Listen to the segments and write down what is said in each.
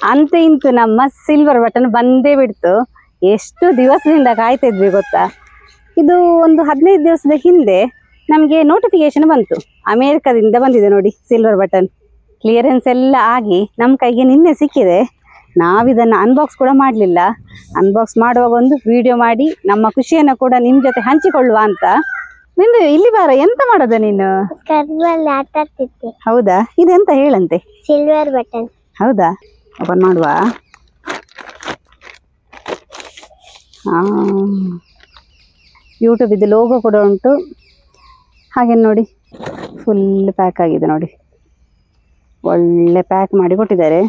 ಅಂತ ಇಂತು ನಮ್ಮ silver button ಬಂದೇ ಬಿಡ್ತು. ಎಷ್ಟು ದಿವಸದಿಂದ ಕಾಯ್ತಾ ಇದ್ವಿ ಗೊತ್ತಾ. ಇದು ಒಂದು 15 ದಿವಸದ ಹಿಂದೆ ನಮಗೆ ನೋಟಿಫಿಕೇಶನ್ ಬಂತು, ಅಮೇರಿಕಾದಿಂದ ಬಂದಿದೆ ನೋಡಿ ಸಿಲ್ವರ್ ಬಟನ್. ಕ್ಲಿಯರೆನ್ಸ್ ಎಲ್ಲ ಆಗಿ ನಮ್ಮ ಕೈಗೆ ನಿನ್ನೆ ಸಿಕ್ಕಿದೆ. ನಾವಿದನ್ನು ಅನ್ಬಾಕ್ಸ್ ಕೂಡ ಮಾಡಲಿಲ್ಲ. ಅನ್ಬಾಕ್ಸ್ ಮಾಡುವಾಗ ಒಂದು ವಿಡಿಯೋ ಮಾಡಿ ನಮ್ಮ ಖುಷಿಯನ್ನು ಕೂಡ ನಿಮ್ಮ ಜೊತೆ ಹಂಚಿಕೊಳ್ಳುವ ಅಂತ. ನಿಂದು ಇಲ್ಲಿ ಬಾರ, ಎಂತ ಮಾಡೋದ ನೀನು? ಹೌದಾ, ಇದೆಂತ ಹೇಳಂತೆ? Silver button. ಹೌದಾ, ಓಪನ್ ಮಾಡುವ. ಯೂಟ್ಯೂಬ್ ಇದು ಲೋಗೋ ಕೂಡ ಉಂಟು. ಹಾಗೆ ನೋಡಿ ಫುಲ್ ಪ್ಯಾಕ್ ಆಗಿದೆ ನೋಡಿ, ಒಳ್ಳೆ ಪ್ಯಾಕ್ ಮಾಡಿ ಕೊಟ್ಟಿದ್ದಾರೆ.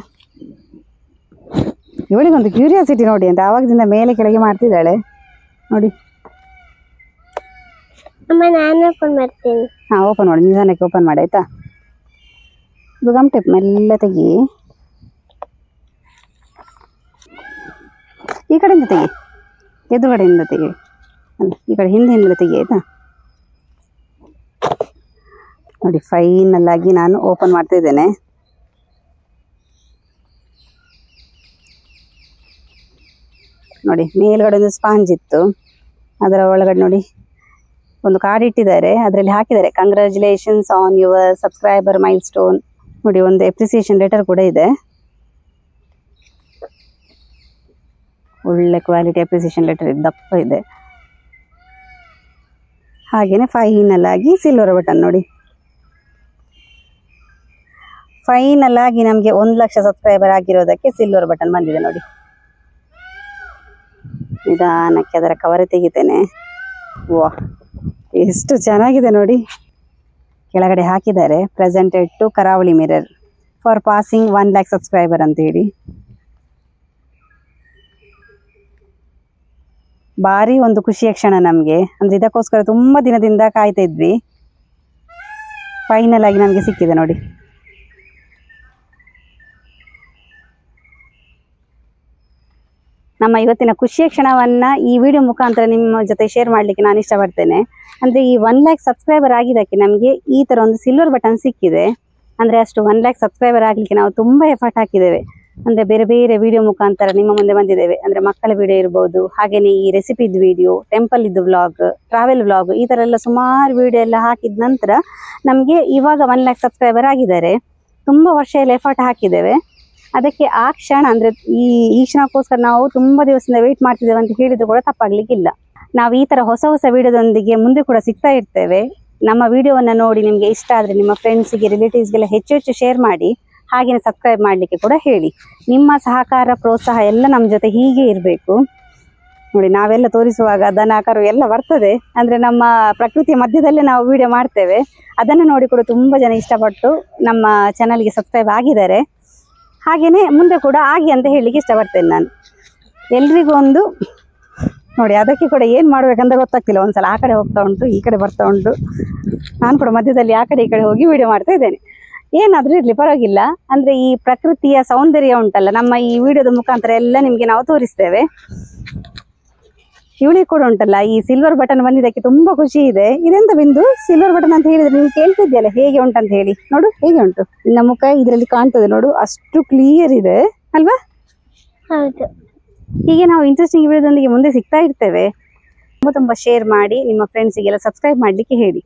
ಇವಳಿಗೊಂದು ಕ್ಯೂರಿಯಾಸಿಟಿ ನೋಡಿ ಅಂತ ಆವಾಗದಿಂದ ಮೇಲೆ ಕೆಳಗೆ ಮಾಡ್ತಿದ್ದಾಳೆ ನೋಡಿ. ನಾನು ಓಪನ್ ಮಾಡ್ತೀನಿ. ಹಾಂ, ಓಪನ್ ಮಾಡಿ, ನಿಧಾನಕ್ಕೆ ಓಪನ್ ಮಾಡಿ ಆಯ್ತಾ. ಇದು ಗಮ್ ಟೇಪ್ ಮೆಲ್ಲ ತೆಗಿ, ಈ ಕಡೆಯಿಂದ ತೆಗಿ, ಎದುರುಗಡೆಯಿಂದ ತೆಗಿ, ಅಲ್ಲ ಈ ಕಡೆ ಹಿಂದೆ ತೆಗಿ ಆಯ್ತಾ. ನೋಡಿ ಫೈನಲ್ ಆಗಿ ನಾನು ಓಪನ್ ಮಾಡ್ತಾ ಇದ್ದೇನೆ. ನೋಡಿ ಮೇಲ್ಗಡೆ ಒಂದು ಸ್ಪಾಂಜ್ ಇತ್ತು, ಅದರ ಒಳಗಡೆ ನೋಡಿ ಒಂದು ಕಾರ್ಡ್ ಇಟ್ಟಿದ್ದಾರೆ. ಅದರಲ್ಲಿ ಹಾಕಿದ್ದಾರೆ congratulations on your subscriber milestone. ನೋಡಿ ಒಂದು ಅಪ್ರಿಸಿಯೇಷನ್ ಲೆಟರ್ ಕೂಡ ಇದೆ, ಒಳ್ಳೆ ಕ್ವಾಲಿಟಿ ಅಪ್ರಿಸಿಯೇಷನ್ ಲೆಟರ್ ದಪ್ಪ ಇದೆ. ಹಾಗೇನೆ ಫೈನಲ್ ಆಗಿ ಸಿಲ್ವರ್ ಬಟನ್ ನೋಡಿ. ಫೈನಲ್ ಆಗಿ ನಮಗೆ 1 ಲಕ್ಷ ಸಬ್ಸ್ಕ್ರೈಬರ್ ಆಗಿರೋದಕ್ಕೆ ಸಿಲ್ವರ್ ಬಟನ್ ಬಂದಿದೆ ನೋಡಿ. ನಿಧಾನಕ್ಕೆ ಅದರ ಕವರ್ ತೆಗಿತೇನೆ. ವಾ, ಎಷ್ಟು ಚೆನ್ನಾಗಿದೆ ನೋಡಿ. ಕೆಳಗಡೆ ಹಾಕಿದ್ದಾರೆ ಪ್ರೆಸೆಂಟೆಡ್ ಟು ಕರಾವಳಿ mirror for passing 1 lakh subscriber ಅಂತ ಹೇಳಿ. ಭಾರಿ ಒಂದು ಖುಷಿಯ ಕ್ಷಣ ನಮಗೆ. ಅಂದರೆ ಇದಕ್ಕೋಸ್ಕರ ತುಂಬ ದಿನದಿಂದ ಕಾಯ್ತಾ ಇದ್ವಿ. ಫೈನಲ್ ಆಗಿ ನಮಗೆ ಸಿಕ್ಕಿದೆ ನೋಡಿ. ನಮ್ಮ ಇವತ್ತಿನ ಖುಷಿಯ ಕ್ಷಣವನ್ನು ಈ ವಿಡಿಯೋ ಮುಖಾಂತರ ನಿಮ್ಮ ಜೊತೆ ಶೇರ್ ಮಾಡಲಿಕ್ಕೆ ನಾನು ಇಷ್ಟಪಡ್ತೇನೆ. ಅಂದರೆ ಈ 1 lakh ಸಬ್ಸ್ಕ್ರೈಬರ್ ಆಗಿದ್ದಕ್ಕೆ ನಮಗೆ ಈ ಥರ ಒಂದು ಸಿಲ್ವರ್ ಬಟನ್ ಸಿಕ್ಕಿದೆ. ಅಂದರೆ ಅಷ್ಟು 1 lakh ಸಬ್ಸ್ಕ್ರೈಬರ್ ಆಗಲಿಕ್ಕೆ ನಾವು ತುಂಬ ಎಫರ್ಟ್ ಹಾಕಿದ್ದೇವೆ. ಅಂದರೆ ಬೇರೆ ಬೇರೆ ವಿಡಿಯೋ ಮುಖಾಂತರ ನಿಮ್ಮ ಮುಂದೆ ಬಂದಿದ್ದೇವೆ. ಅಂದರೆ ಮಕ್ಕಳ ವಿಡಿಯೋ ಇರ್ಬೋದು, ಹಾಗೆಯೇ ಈ ರೆಸಿಪಿದು ವಿಡಿಯೋ, ಟೆಂಪಲ್ ಇದ್ದು ವ್ಲಾಗ್, ಟ್ರಾವೆಲ್ ವ್ಲಾಗ್, ಈ ಥರ ಎಲ್ಲ ಸುಮಾರು ವಿಡಿಯೋ ಎಲ್ಲ ಹಾಕಿದ ನಂತರ ನಮಗೆ ಇವಾಗ 1 lakh ಸಬ್ಸ್ಕ್ರೈಬರ್ ಆಗಿದ್ದಾರೆ. ತುಂಬ ವರ್ಷ ಎಲ್ಲ ಎಫರ್ಟ್ ಹಾಕಿದ್ದೇವೆ. ಅದಕ್ಕೆ ಆ ಕ್ಷಣ ಅಂದರೆ ಈ ಕ್ಷಣಕ್ಕೋಸ್ಕರ ನಾವು ತುಂಬ ದಿವಸದಿಂದ ವೆಯ್ಟ್ ಮಾಡ್ತಿದ್ದೇವೆ ಅಂತ ಹೇಳಿದ್ರು ಕೂಡ ತಪ್ಪಾಗಲಿಕ್ಕಿಲ್ಲ. ನಾವು ಈ ಥರ ಹೊಸ ಹೊಸ ವಿಡಿಯೋದೊಂದಿಗೆ ಮುಂದೆ ಕೂಡ ಸಿಗ್ತಾ ಇರ್ತೇವೆ. ನಮ್ಮ ವಿಡಿಯೋವನ್ನು ನೋಡಿ ನಿಮಗೆ ಇಷ್ಟ ಆದರೆ ನಿಮ್ಮ ಫ್ರೆಂಡ್ಸಿಗೆ, ರಿಲೇಟಿವ್ಸ್ಗೆಲ್ಲ ಹೆಚ್ಚು ಹೆಚ್ಚು ಶೇರ್ ಮಾಡಿ. ಹಾಗೆಯೇ ಸಬ್ಸ್ಕ್ರೈಬ್ ಮಾಡಲಿಕ್ಕೆ ಕೂಡ ಹೇಳಿ. ನಿಮ್ಮ ಸಹಕಾರ, ಪ್ರೋತ್ಸಾಹ ಎಲ್ಲ ನಮ್ಮ ಜೊತೆ ಹೀಗೆ ಇರಬೇಕು ನೋಡಿ. ನಾವೆಲ್ಲ ತೋರಿಸುವಾಗ ದನ ಕರು ಎಲ್ಲ ಬರ್ತದೆ. ಅಂದರೆ ನಮ್ಮ ಪ್ರಕೃತಿಯ ಮಧ್ಯದಲ್ಲೇ ನಾವು ವಿಡಿಯೋ ಮಾಡ್ತೇವೆ. ಅದನ್ನು ನೋಡಿ ಕೂಡ ತುಂಬ ಜನ ಇಷ್ಟಪಟ್ಟು ನಮ್ಮ ಚಾನಲ್ಗೆ ಸಬ್ಸ್ಕ್ರೈಬ್ ಆಗಿದ್ದಾರೆ. ಹಾಗೆಯೇ ಮುಂದೆ ಕೂಡ ಆಗಿ ಅಂತ ಹೇಳಲಿಕ್ಕೆ ಇಷ್ಟಪಡ್ತೇನೆ ನಾನು. ಎಲ್ರಿಗೂ ಒಂದು ನೋಡಿ, ಅದಕ್ಕೆ ಕೂಡ ಏನು ಮಾಡಬೇಕಂತ ಗೊತ್ತಾಗ್ತಿಲ್ಲ. ಒಂದ್ಸಲ ಆ ಕಡೆ ಹೋಗ್ತಾ ಉಂಟು, ಈ ಕಡೆ ಬರ್ತಾ ಉಂಟು. ನಾನು ಕೂಡ ಮಧ್ಯದಲ್ಲಿ ಆ ಕಡೆ ಈ ಕಡೆ ಹೋಗಿ ವಿಡಿಯೋ ಮಾಡ್ತಾ ಇದ್ದೇನೆ. ಏನಾದರೂ ಇರಲಿ ಪರವಾಗಿಲ್ಲ. ಅಂದರೆ ಈ ಪ್ರಕೃತಿಯ ಸೌಂದರ್ಯ ಉಂಟಲ್ಲ, ನಮ್ಮ ಈ ವಿಡಿಯೋದ ಮುಖಾಂತರ ಎಲ್ಲ ನಿಮಗೆ ನಾವು ತೋರಿಸ್ತೇವೆ. ಇವಳಿಗೆ ಕೂಡ ಉಂಟಲ್ಲ ಈ ಸಿಲ್ವರ್ ಬಟನ್ ಬಂದಿದ್ದಕ್ಕೆ ತುಂಬ ಖುಷಿ ಇದೆ. ಇದೆಂತ ಬಿಂದು ಸಿಲ್ವರ್ ಬಟನ್ ಅಂತ ಹೇಳಿದ್ರೆ ನೀವು ಕೇಳ್ತಿದ್ಯಲ್ಲ ಹೇಗೆ ಉಂಟಂತ ಹೇಳಿ. ನೋಡು ಹೇಗೆ ಉಂಟು ನಿನ್ನ ಮುಖ ಇದರಲ್ಲಿ ಕಾಣ್ತದೆ ನೋಡು, ಅಷ್ಟು ಕ್ಲಿಯರ್ ಇದೆ ಅಲ್ವಾ? ಹೌದು. ಹೀಗೆ ನಾವು ಇಂಟ್ರೆಸ್ಟಿಂಗ್ ವಿಡಿಯೋದೊಂದಿಗೆ ಮುಂದೆ ಸಿಗ್ತಾ ಇರ್ತೇವೆ. ತುಂಬ ಶೇರ್ ಮಾಡಿ ನಿಮ್ಮ ಫ್ರೆಂಡ್ಸಿಗೆಲ್ಲ ಸಬ್ಸ್ಕ್ರೈಬ್ ಮಾಡಲಿಕ್ಕೆ ಹೇಳಿ.